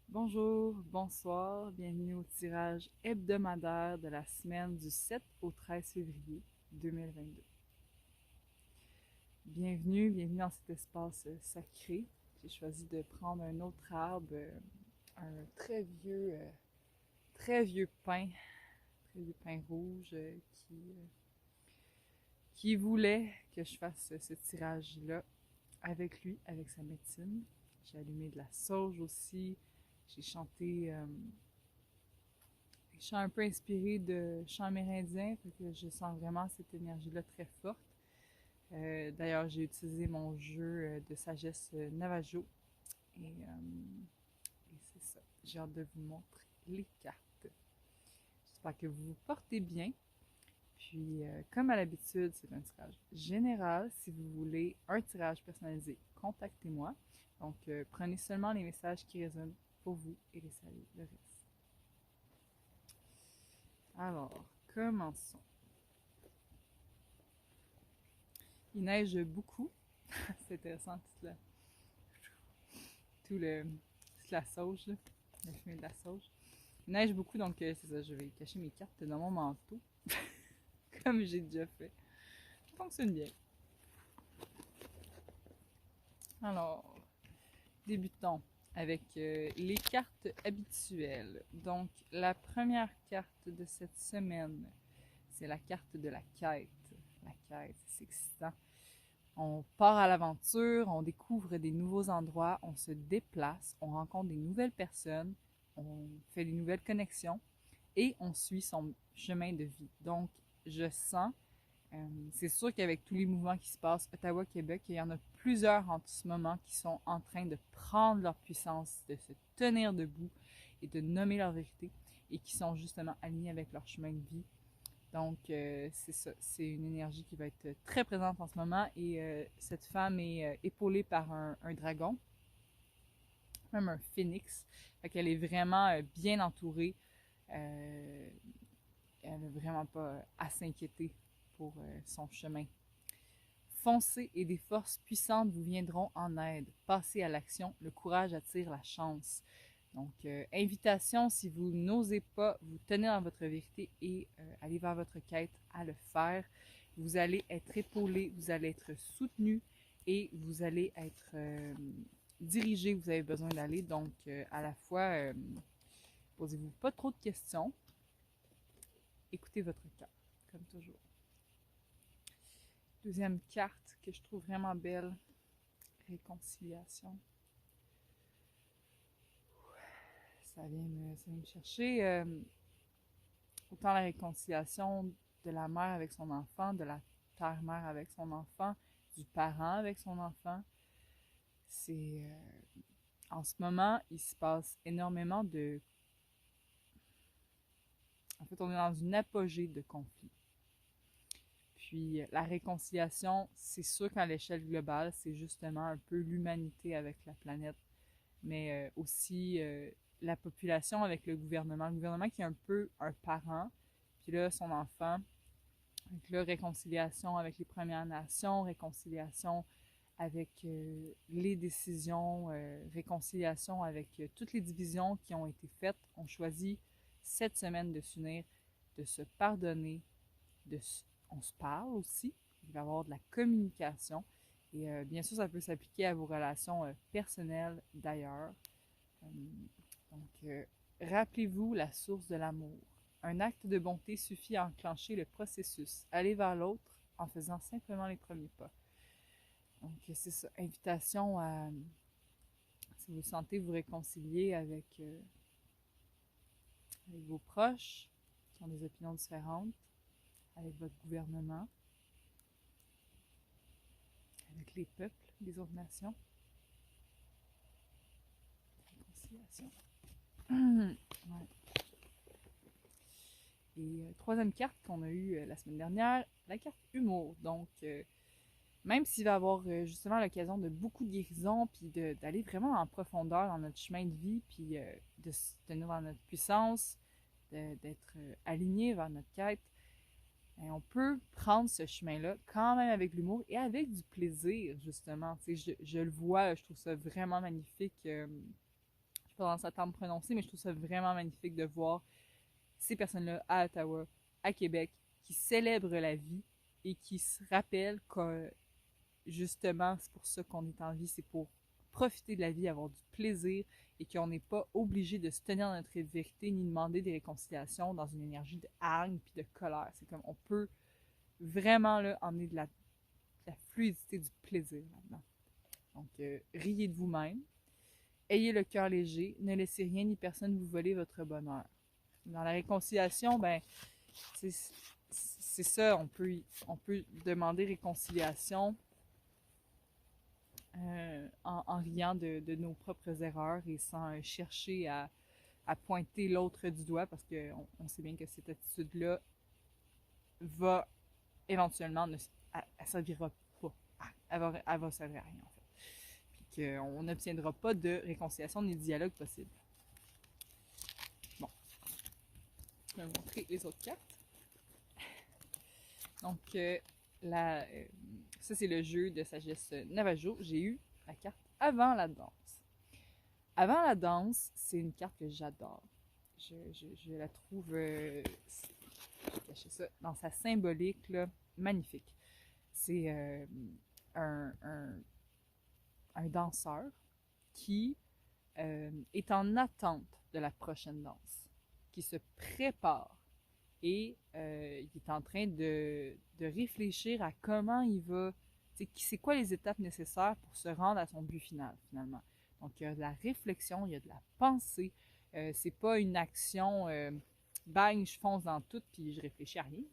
Bonjour, bonsoir, bienvenue au tirage hebdomadaire de la semaine du 7 au 13 février 2022. Bienvenue dans cet espace sacré. J'ai choisi de prendre un autre arbre, un très vieux pin rouge qui voulait que je fasse ce tirage-là avec lui, avec sa médecine. J'ai allumé de la sauge aussi. J'ai chanté des chants un peu inspirés de chants amérindiens, fait que je sens vraiment cette énergie-là très forte. D'ailleurs, j'ai utilisé mon jeu de sagesse Navajo et c'est ça. J'ai hâte de vous montrer les cartes. J'espère que vous vous portez bien. Puis, comme à l'habitude, c'est un tirage général. Si vous voulez un tirage personnalisé, contactez-moi. Donc, prenez seulement les messages qui résonnent pour vous et laissez aller le reste. Alors, commençons. Il neige beaucoup. C'est intéressant, toute la sauge, là, la fumée de la sauge. Il neige beaucoup, donc c'est ça, je vais cacher mes cartes dans mon manteau, comme j'ai déjà fait. Ça fonctionne bien. Alors, débutons avec les cartes habituelles. Donc, la première carte de cette semaine, c'est la carte de la quête. La quête, c'est excitant. On part à l'aventure, on découvre des nouveaux endroits, on se déplace, on rencontre des nouvelles personnes, on fait des nouvelles connexions et on suit son chemin de vie. Donc, je sens, c'est sûr qu'avec tous les mouvements qui se passent, Ottawa-Québec, il y en a plusieurs en ce moment qui sont en train de prendre leur puissance, de se tenir debout et de nommer leur vérité et qui sont justement alignés avec leur chemin de vie. Donc, c'est ça. C'est une énergie qui va être très présente en ce moment. Et cette femme est épaulée par un dragon, même un phénix. Fait qu'elle est vraiment bien entourée. Euh, elle n'a vraiment pas à s'inquiéter pour son chemin. Foncez et des forces puissantes vous viendront en aide. Passez à l'action. Le courage attire la chance. Donc, invitation, si vous n'osez pas vous tenir dans votre vérité et aller vers votre quête, à le faire. Vous allez être épaulé, vous allez être soutenu et vous allez être dirigé où vous avez besoin d'aller. Donc, à la fois, posez-vous pas trop de questions. Écoutez votre cœur, comme toujours. Deuxième carte que je trouve vraiment belle, réconciliation. Ça vient me chercher autant la réconciliation de la mère avec son enfant, de la terre-mère avec son enfant, du parent avec son enfant. C'est en ce moment, il se passe énormément de. En fait, on est dans une apogée de conflits. Puis la réconciliation, c'est sûr qu'à l'échelle globale, c'est justement un peu l'humanité avec la planète, mais aussi la population avec le gouvernement. Le gouvernement qui est un peu un parent, puis là, son enfant. Donc là, réconciliation avec les Premières Nations, réconciliation avec les décisions, réconciliation avec toutes les divisions qui ont été faites. On choisit cette semaine de s'unir, de se pardonner, on se parle aussi. Il va y avoir de la communication. Et bien sûr, ça peut s'appliquer à vos relations personnelles d'ailleurs. Euh, donc, rappelez-vous la source de l'amour. Un acte de bonté suffit à enclencher le processus. Allez vers l'autre en faisant simplement les premiers pas. Donc, c'est ça. Invitation à, si vous sentez vous réconcilier avec vos proches qui ont des opinions différentes, avec votre gouvernement, avec les peuples des autres nations. Réconciliation. Ouais. Et troisième carte qu'on a eue la semaine dernière, la carte humour. Donc, même s'il va y avoir justement l'occasion de beaucoup de guérison, puis d'aller vraiment en profondeur dans notre chemin de vie, puis de se tenir dans notre puissance, d'être aligné vers notre quête, et on peut prendre ce chemin-là quand même avec l'humour et avec du plaisir, justement. Je le vois, je trouve ça vraiment magnifique. Je pendant sa temps prononcée, mais je trouve ça vraiment magnifique de voir ces personnes-là à Ottawa, à Québec, qui célèbrent la vie et qui se rappellent que justement, c'est pour ça qu'on est en vie, c'est pour profiter de la vie, avoir du plaisir et qu'on n'est pas obligé de se tenir dans notre vérité ni demander des réconciliations dans une énergie de hargne puis de colère. C'est comme on peut vraiment là, emmener de la fluidité, du plaisir là-dedans. Donc, riez de vous-même, ayez le cœur léger, ne laissez rien ni personne vous voler votre bonheur. Dans la réconciliation, ben, c'est ça, on peut demander réconciliation en riant de nos propres erreurs et sans chercher à pointer l'autre du doigt parce qu'on sait bien que cette attitude-là va éventuellement, elle servira pas. Elle va servir à rien en fait. Puis qu'on n'obtiendra pas de réconciliation ni de dialogue possible. Bon, je vais vous montrer les autres cartes. Donc, ça c'est le jeu de sagesse Navajo. J'ai eu la carte avant la danse. Avant la danse, c'est une carte que j'adore. Je la trouve, je vais cacher ça, dans sa symbolique, là, magnifique. C'est un danseur qui est en attente de la prochaine danse, qui se prépare et il est en train de réfléchir à comment il va, c'est quoi les étapes nécessaires pour se rendre à son but final, finalement. Donc, il y a de la réflexion, il y a de la pensée. C'est pas une action, bang, je fonce dans tout puis je réfléchis à rien.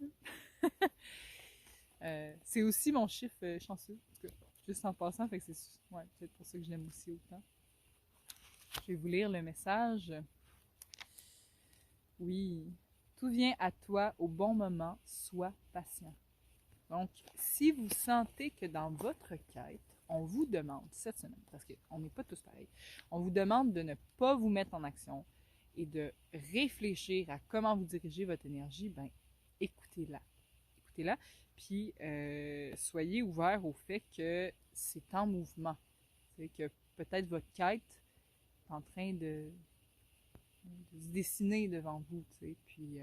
C'est aussi mon chiffre chanceux, juste en passant, fait que c'est ouais, peut-être pour ça que je l'aime aussi autant. Je vais vous lire le message. Oui. Tout vient à toi au bon moment, sois patient. Donc, si vous sentez que dans votre quête, on vous demande cette semaine, parce qu'on n'est pas tous pareils, on vous demande de ne pas vous mettre en action et de réfléchir à comment vous dirigez votre énergie, ben écoutez-la. Écoutez-la, puis soyez ouvert au fait que c'est en mouvement. C'est que peut-être votre quête est en train de se dessiner devant vous, tu sais, puis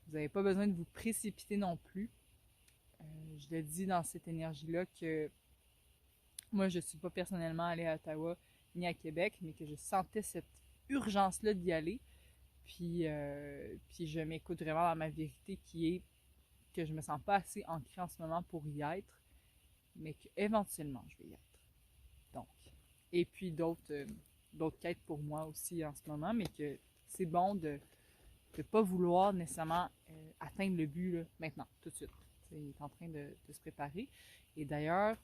vous n'avez pas besoin de vous précipiter non plus. Je le dis dans cette énergie-là que moi, je ne suis pas personnellement allée à Ottawa ni à Québec, mais que je sentais cette urgence-là d'y aller. Puis je m'écoute vraiment dans ma vérité qui est que je me sens pas assez ancrée en ce moment pour y être, mais qu'éventuellement, je vais y être. Donc, et puis d'autres quêtes pour moi aussi en ce moment, mais que c'est bon de ne pas vouloir nécessairement atteindre le but là, maintenant, tout de suite. Il est en train de se préparer. Et d'ailleurs,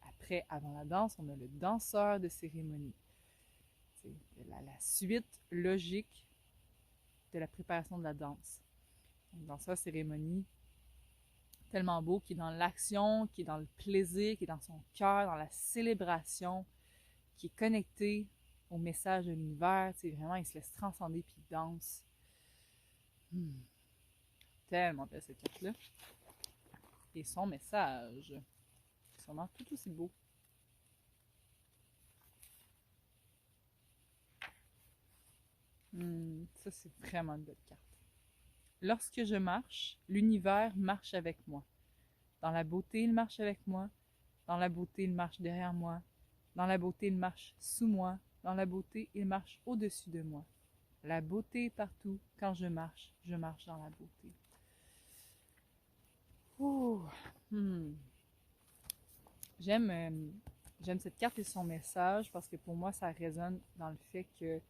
après, avant la danse, on a le danseur de cérémonie. C'est la suite logique de la préparation de la danse. Le danseur de cérémonie, tellement beau, qui est dans l'action, qui est dans le plaisir, qui est dans son cœur, dans la célébration, qui est connecté au message de l'univers. Vraiment, il se laisse transcender puis il danse. Tellement belle cette carte-là. Et son message, sûrement tout aussi beau. Ça, c'est vraiment une belle carte. Lorsque je marche, l'univers marche avec moi. Dans la beauté, il marche avec moi. Dans la beauté, il marche derrière moi. Dans la beauté, il marche sous moi. Dans la beauté, il marche au-dessus de moi. La beauté est partout. Quand je marche dans la beauté. Ouh. J'aime cette carte et son message parce que pour moi, ça résonne dans le fait que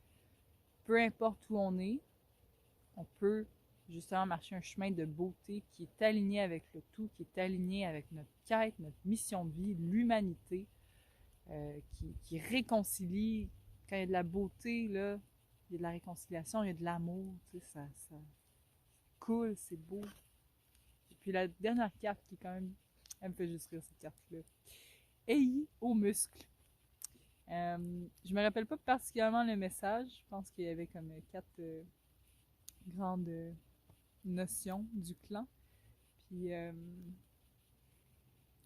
peu importe où on peut justement marcher un chemin de beauté qui est aligné avec le tout, qui est aligné avec notre quête, notre mission de vie, l'humanité, qui réconcilie. Quand il y a de la beauté, là, il y a de la réconciliation, il y a de l'amour, tu sais, ça coule, c'est beau. Et puis la dernière carte qui quand même, elle me fait juste rire cette carte-là. Ayez aux muscles. Je me rappelle pas particulièrement le message. Je pense qu'il y avait comme 4 grandes notions du clan. Puis, ouais.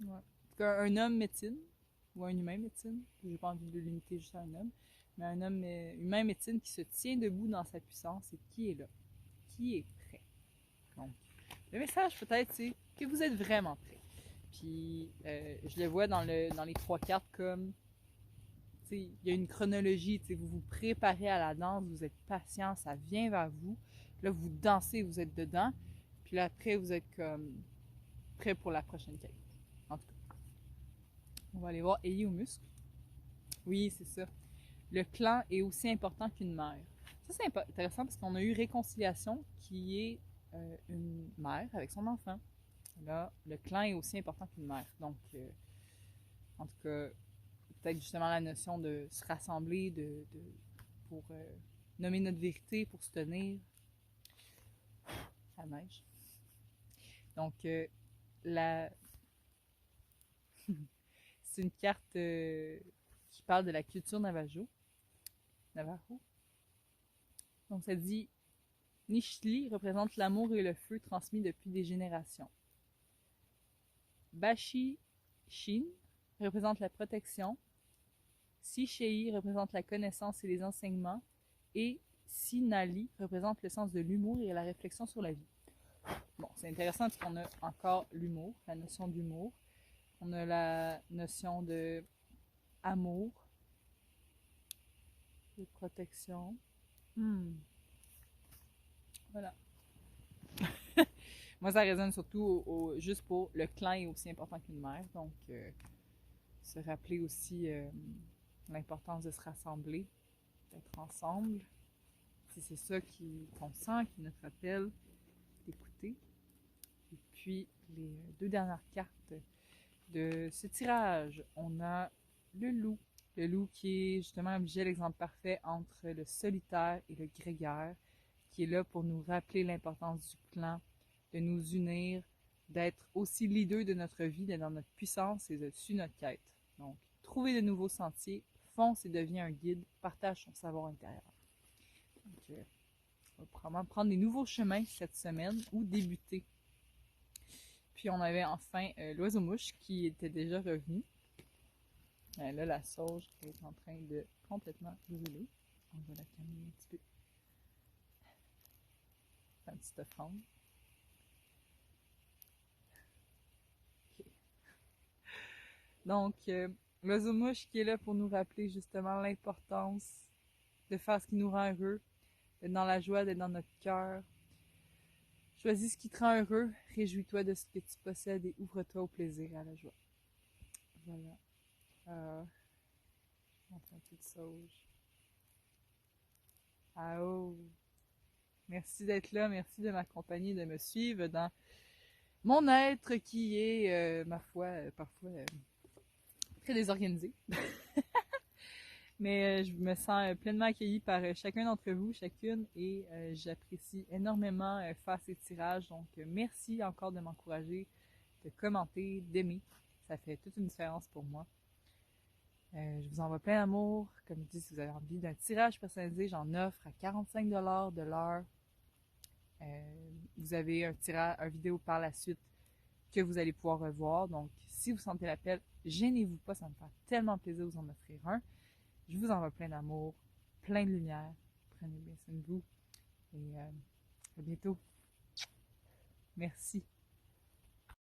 En tout cas, un homme médecine, ou un humain médecine. J'ai pas envie de le limiter juste à un homme. mais un homme humain médecine qui se tient debout dans sa puissance et qui est là, qui est prêt. Donc, le message peut-être, c'est que vous êtes vraiment prêt. Puis, je le vois dans les 3 cartes comme, il y a une chronologie, vous vous préparez à la danse, vous êtes patient, ça vient vers vous. Là, vous dansez, vous êtes dedans. Puis là, après, vous êtes comme prêt pour la prochaine quête. En tout cas, on va aller voir Ayez au muscle. Oui, c'est ça. Le clan est aussi important qu'une mère. Ça, c'est intéressant parce qu'on a eu Réconciliation, qui est une mère avec son enfant. Là, le clan est aussi important qu'une mère. Donc, en tout cas, peut-être justement la notion de se rassembler pour nommer notre vérité, pour se tenir. Ça neige. Donc, c'est une carte qui parle de la culture Navajo. Donc, ça dit Nishli représente l'amour et le feu transmis depuis des générations. Bashi Shin représente la protection. Sishei représente la connaissance et les enseignements. Et Sinali représente le sens de l'humour et la réflexion sur la vie. Bon, c'est intéressant parce qu'on a encore l'humour, la notion d'humour. On a la notion de amour, de protection. Voilà. Moi, ça résonne surtout juste pour le clan est aussi important qu'une mère. Donc, se rappeler aussi l'importance de se rassembler, d'être ensemble. Si c'est ça qu'on sent, qui est notre appel, d'écouter. Et puis, les 2 dernières cartes de ce tirage, on a le loup. Le loup qui est justement l'exemple parfait entre le solitaire et le grégaire, qui est là pour nous rappeler l'importance du clan, de nous unir, d'être aussi leader de notre vie, d'être dans notre puissance et de suivre notre quête. Donc, trouver de nouveaux sentiers, fonce et deviens un guide, partage son savoir intérieur. Donc, on va probablement prendre des nouveaux chemins cette semaine ou débuter. Puis on avait enfin l'oiseau-mouche qui était déjà revenu. Là, la sauge est en train de complètement brûler. On va la calmer un petit peu. Faire une petite offrande. Okay. Donc, l'oiseau-mouche qui est là pour nous rappeler justement l'importance de faire ce qui nous rend heureux, d'être dans la joie, d'être dans notre cœur. Choisis ce qui te rend heureux, réjouis-toi de ce que tu possèdes et ouvre-toi au plaisir et à la joie. Voilà. Montre un peu de sauge. Ah oh! Merci d'être là, merci de m'accompagner, de me suivre dans mon être qui est, ma foi, parfois très désorganisé. Mais je me sens pleinement accueillie par chacun d'entre vous, chacune, et j'apprécie énormément faire ces tirages. Donc, merci encore de m'encourager, de commenter, d'aimer. Ça fait toute une différence pour moi. Je vous envoie plein d'amour. Comme je dis, si vous avez envie d'un tirage personnalisé, j'en offre à 45$ de l'heure. Vous avez un vidéo par la suite que vous allez pouvoir revoir. Donc, si vous sentez l'appel, gênez-vous pas, ça me fait tellement plaisir de vous en offrir un. Je vous envoie plein d'amour, plein de lumière. Prenez bien soin de vous et à bientôt. Merci.